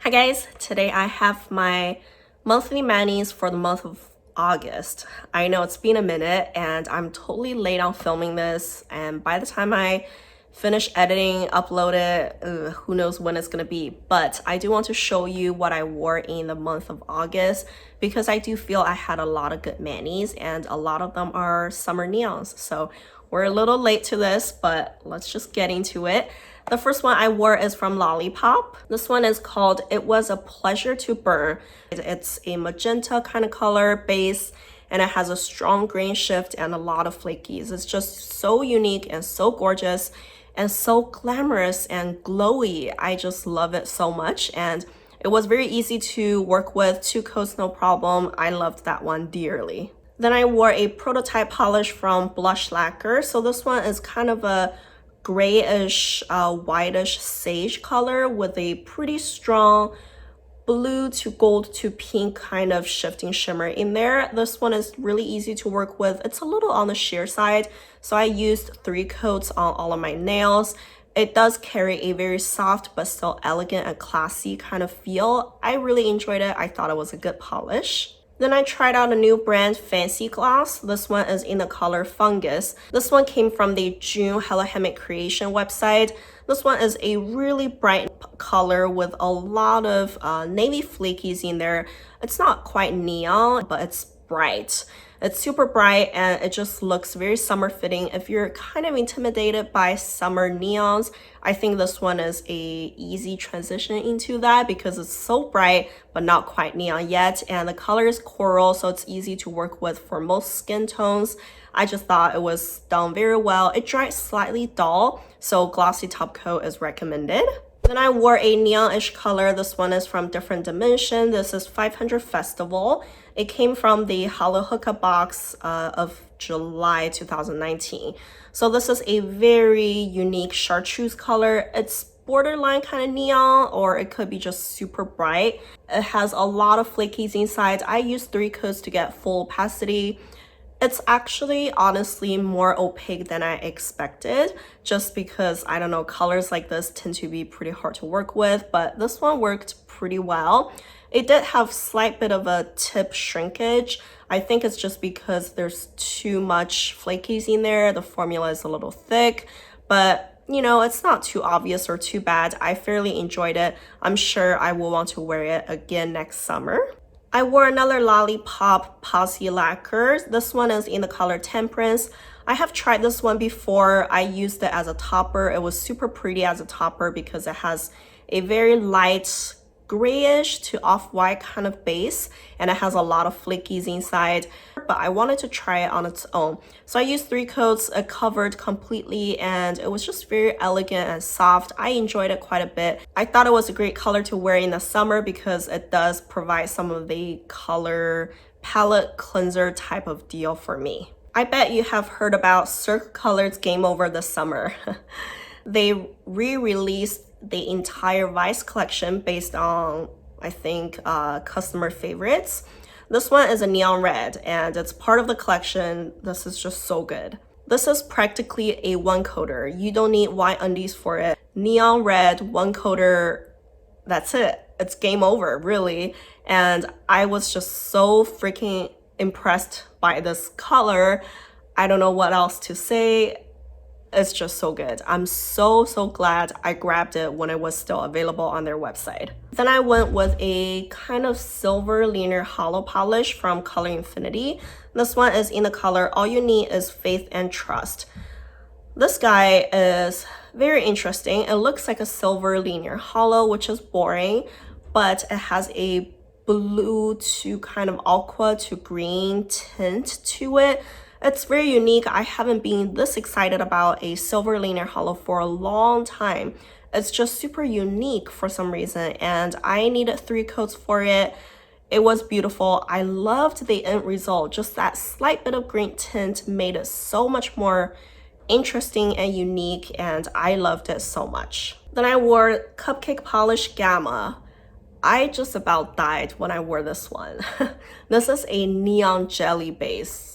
Hi guys, today I have my monthly manis for the month of August. I know it's been a minute and I'm totally late on filming this, and by the time I finish editing, upload it, who knows when it's gonna be. But I do want to show you what I wore in the month of August because I do feel I had a lot of good manis and a lot of them are summer neons. So we're a little late to this, but let's just get into it. The first one I wore is from Lollipop. This one is called It Was a Pleasure to Burn. It's a magenta kind of color base and it has a strong grain shift and a lot of flakies. It's just so unique and so gorgeous and so glamorous and glowy. I just love it so much, and it was very easy to work with. 2 coats, no problem. I loved that one dearly. Then I wore a prototype polish from Blush Lacquer. So this one is kind of a grayish, whitish sage color with a pretty strong blue to gold to pink kind of shifting shimmer in there. This one is really easy to work with. It's a little on the sheer side, so I used 3 coats on all of my nails. It does carry a very soft but still elegant and classy kind of feel. I really enjoyed it. I thought it was a good polish. Then I tried out a new brand, Fancy Gloss. This one is in the color Fungus. This one came from the June Hello Handmade Creation website. This one is a really bright color with a lot of navy flakies in there. It's not quite neon, but it's bright. It's super bright and it just looks very summer fitting. If you're kind of intimidated by summer neons, I think this one is a easy transition into that because it's so bright but not quite neon yet, and the color is coral, so it's easy to work with for most skin tones. I just thought it was done very well. It dried slightly dull, so glossy top coat is recommended. Then I wore a neon-ish color. This one is from Different Dimension. This is 500 Festival. It came from the Hollow Hookah box of July 2019. So this is a very unique chartreuse color. It's borderline kind of neon, or it could be just super bright. It has a lot of flakies inside. I used 3 coats to get full opacity. It's actually honestly more opaque than I expected, just because, I don't know, colors like this tend to be pretty hard to work with, but this one worked pretty well. It did have slight bit of a tip shrinkage. I think it's just because there's too much flakies in there. The formula is a little thick, but you know, it's not too obvious or too bad. I fairly enjoyed it. I'm sure I will want to wear it again next summer. I wore another Lollipop Posse Lacquer. This one is in the color Temperance. I have tried this one before. I used it as a topper. It was super pretty as a topper because it has a very light grayish to off-white kind of base, and it has a lot of flakies inside, but I wanted to try it on its own. So I used 3 coats. It covered completely and it was just very elegant and soft. I enjoyed it quite a bit. I thought it was a great color to wear in the summer because it does provide some of the color palette cleanser type of deal for me. I bet you have heard about Cirque Color's Game Over this summer. They re-released the entire Vice collection based on, I think, customer favorites. This one is a neon red and it's part of the collection. This is just so good. This is practically a 1-coater. You don't need white undies for it. Neon red, 1-coater, that's it. It's game over, really. And I was just so freaking impressed by this color. I don't know what else to say. It's just so good. I'm so glad I grabbed it when it was still available on their website. Then I went with a kind of silver linear hollow polish from Color Infinity. This one is in the color All You Need Is Faith and Trust. This guy is very interesting. It looks like a silver linear hollow, which is boring, but it has a blue to kind of aqua to green tint to it. It's very unique. I haven't been this excited about a silver linear hollow for a long time. It's just super unique for some reason, and I needed 3 coats for it. It was beautiful. I loved the end result. Just that slight bit of green tint made it so much more interesting and unique, and I loved it so much. Then I wore Cupcake Polish Gamma. I just about died when I wore this one. This is a neon jelly base.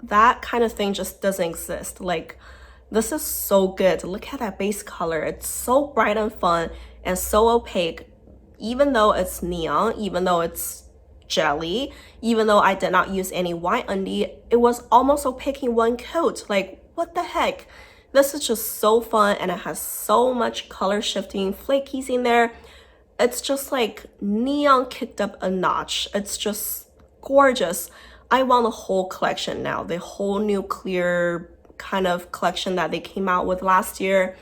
That kind of thing just doesn't exist. Like, this is so good. Look at that base color. It's so bright and fun and so opaque. even though it's neon, even though it's jelly, even though I did not use any white undie, it was almost opaque in one coat. Like, what the heck? This is just so fun, and it has so much color shifting flakies in there. It's just like neon kicked up a notch. It's just gorgeous. I want the whole collection now, the whole new clear kind of collection that they came out with last year.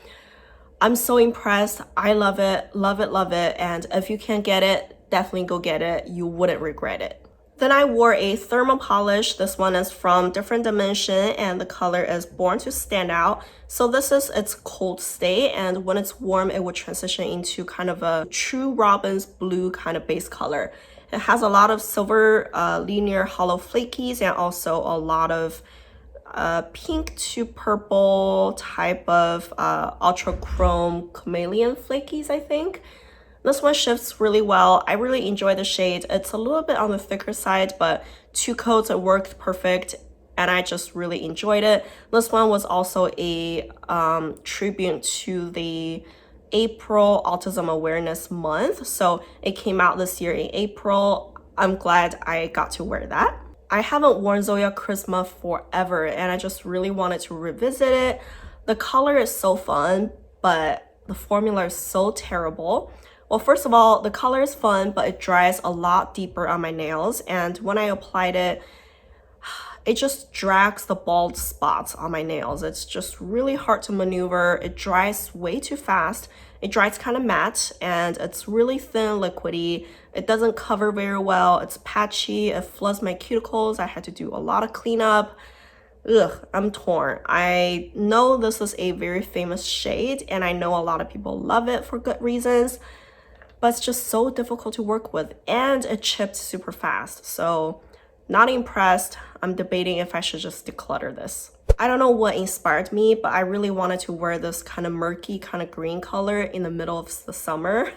I'm so impressed. I love it, love it, love it. And if you can't get it, definitely go get it. You wouldn't regret it. Then I wore a thermal polish. This one is from Different Dimension, and the color is Born to Stand Out. So this is its cold state, and when it's warm, it would transition into kind of a true Robin's blue kind of base color. It has a lot of silver linear hollow flakies, and also a lot of pink to purple type of ultra chrome chameleon flakies, I think. This one shifts really well. I really enjoy the shade. It's a little bit on the thicker side, but 2 coats, it worked perfect, and I just really enjoyed it. This one was also a tribute to the April Autism Awareness Month, so it came out this year in April. I'm glad I got to wear that. I haven't worn Zoya Charisma forever, and I just really wanted to revisit it. The color is so fun, but the formula is so terrible. Well, first of all, the color is fun, but it dries a lot deeper on my nails, and when I applied it, it just drags the bald spots on my nails. It's just really hard to maneuver. It dries way too fast. It dries kind of matte, and it's really thin, liquidy. It doesn't cover very well. It's patchy. It floods my cuticles. I had to do a lot of cleanup. Ugh, I'm torn. I know this is a very famous shade, and I know a lot of people love it for good reasons, but it's just so difficult to work with, and it chipped super fast. So not impressed. I'm debating if I should just declutter this. I don't know what inspired me, but I really wanted to wear this kind of murky, kind of green color in the middle of the summer.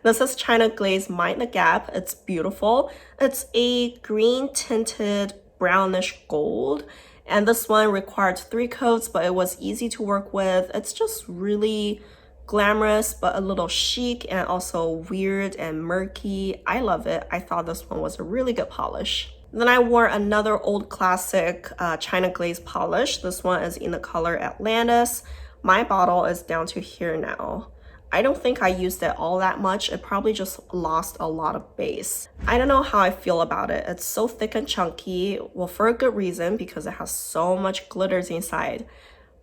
This is China Glaze Mind the Gap. It's beautiful. It's a green tinted brownish gold, and this one required 3 coats, but it was easy to work with. It's just really glamorous, but a little chic, and also weird and murky. I love it. I thought this one was a really good polish. Then I wore another old classic China Glaze polish. This one is in the color Atlantis. My bottle is down to here now. I don't think I used it all that much. It probably just lost a lot of base. I don't know how I feel about it. It's so thick and chunky. Well, for a good reason, because it has so much glitters inside.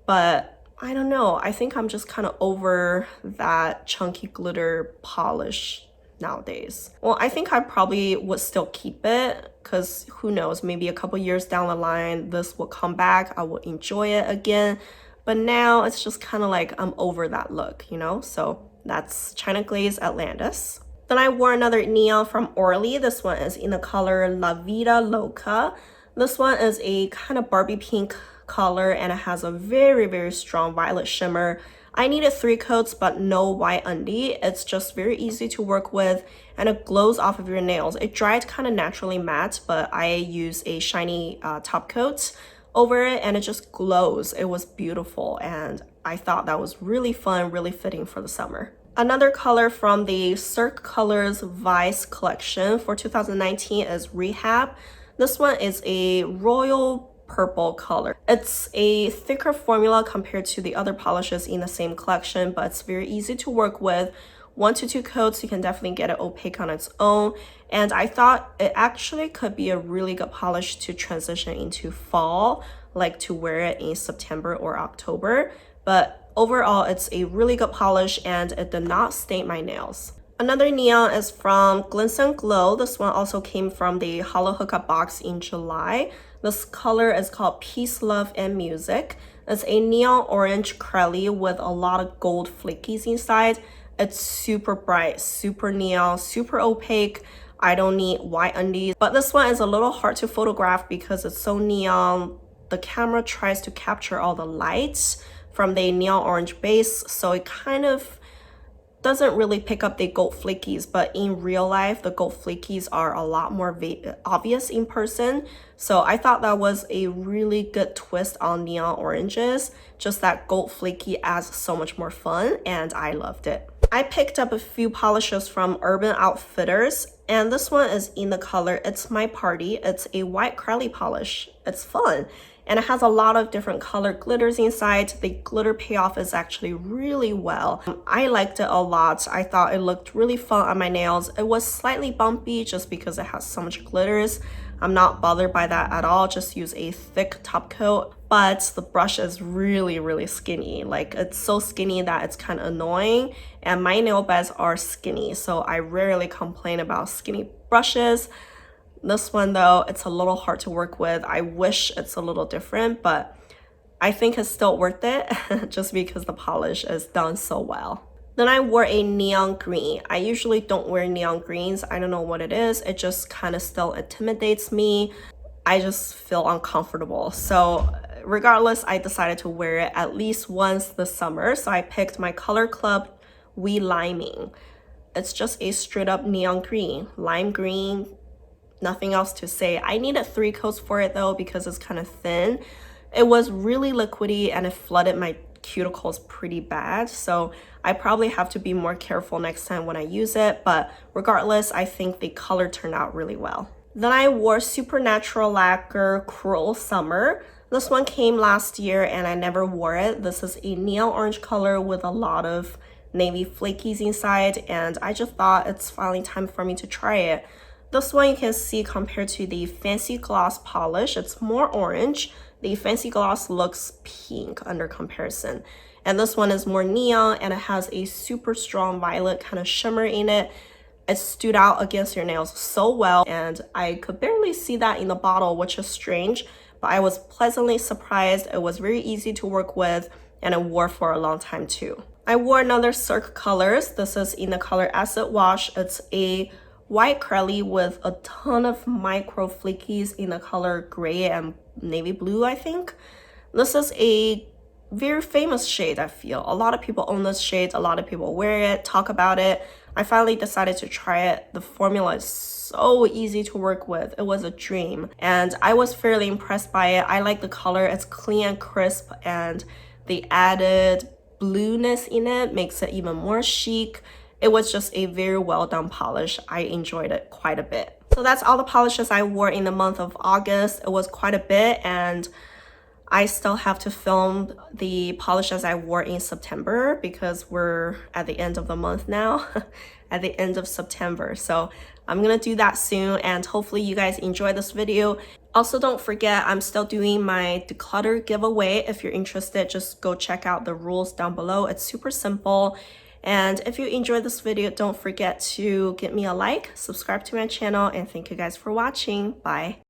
But I don't know. I think I'm just kind of over that chunky glitter polish nowadays. Well, I think I probably would still keep it, because who knows, maybe a couple years down the line, this will come back. I will enjoy it again. But now it's just kind of like I'm over that look, you know? So that's China Glaze Atlantis. Then I wore another neon from Orly. This one is in the color La Vida Loca. This one is a kind of Barbie pink color, and it has a very, very strong violet shimmer. I needed 3 coats, but no white undie. It's just very easy to work with, and it glows off of your nails. It dried kind of naturally matte, but I use a shiny top coat over it, and it just glows. It was beautiful, and I thought that was really fun, really fitting for the summer. Another color from the Cirque Colors Vice collection for 2019 is Rehab. This one is a royal purple color. It's a thicker formula compared to the other polishes in the same collection, but it's very easy to work with. 1 to 2 coats, you can definitely get it opaque on its own, and I thought it actually could be a really good polish to transition into fall, like to wear it in September or October. But overall, it's a really good polish, and it did not stain my nails. Another neon is from Glisten Glow. This one also came from the Hollow Hookup box in July. This color is called Peace, Love, and Music. It's a neon orange crelly with a lot of gold flakies inside. It's super bright, super neon, super opaque. I don't need white undies, but this one is a little hard to photograph because it's so neon. The camera tries to capture all the lights from the neon orange base, so it kind of doesn't really pick up the gold flakies, but in real life, the gold flakies are a lot more obvious in person. So I thought that was a really good twist on neon oranges. Just that gold flaky adds so much more fun, and I loved it. I picked up a few polishes from Urban Outfitters, and this one is in the color It's My Party. It's a white curly polish. It's fun, and it has a lot of different color glitters inside. The glitter payoff is actually really well. I liked it a lot. I thought it looked really fun on my nails. It was slightly bumpy just because it has so much glitters. I'm not bothered by that at all. Just use a thick top coat. But the brush is really skinny. Like, it's so skinny that it's kind of annoying. And my nail beds are skinny, so I rarely complain about skinny brushes. This one though, it's a little hard to work with. I wish it's a little different, but I think it's still worth it just because the polish is done so well. Then I wore a neon green. I usually don't wear neon greens. I don't know what it is. It just kind of still intimidates me. I just feel uncomfortable. So regardless, I decided to wear it at least once this summer. So I picked my Color Club We Liming. It's just a straight up neon green, lime green, nothing else to say. I needed 3 coats for it though because it's kind of thin. It was really liquidy and it flooded my cuticles pretty bad, so I probably have to be more careful next time when I use it, but regardless, I think the color turned out really well. Then I wore Supernatural Lacquer Cruel Summer. This one came last year and I never wore it. This is a neon orange color with a lot of navy flakies inside, and I just thought it's finally time for me to try it. This one you can see compared to the Fancy Gloss polish, it's more orange. The Fancy Gloss looks pink under comparison. And this one is more neon and it has a super strong violet kind of shimmer in it. It stood out against your nails so well, and I could barely see that in the bottle, which is strange, but I was pleasantly surprised. It was very easy to work with and it wore for a long time too. I wore another Cirque colors. This is in the color Acid Wash. It's a white curly with a ton of micro flakies in the color gray and navy blue, I think. This is a very famous shade, I feel. A lot of people own this shade, a lot of people wear it, talk about it. I finally decided to try it. The formula is so easy to work with. It was a dream, and I was fairly impressed by it. I like the color. It's clean and crisp, and the added blueness in it makes it even more chic. It was just a very well done polish. I enjoyed it quite a bit. So that's all the polishes I wore in the month of August. It was quite a bit, and I still have to film the polishes I wore in September because we're at the end of the month now, at the end of September. So I'm gonna do that soon, and hopefully you guys enjoy this video. Also, don't forget, I'm still doing my declutter giveaway. If you're interested, just go check out the rules down below. It's super simple. And if you enjoyed this video, don't forget to give me a like, subscribe to my channel, and thank you guys for watching. Bye.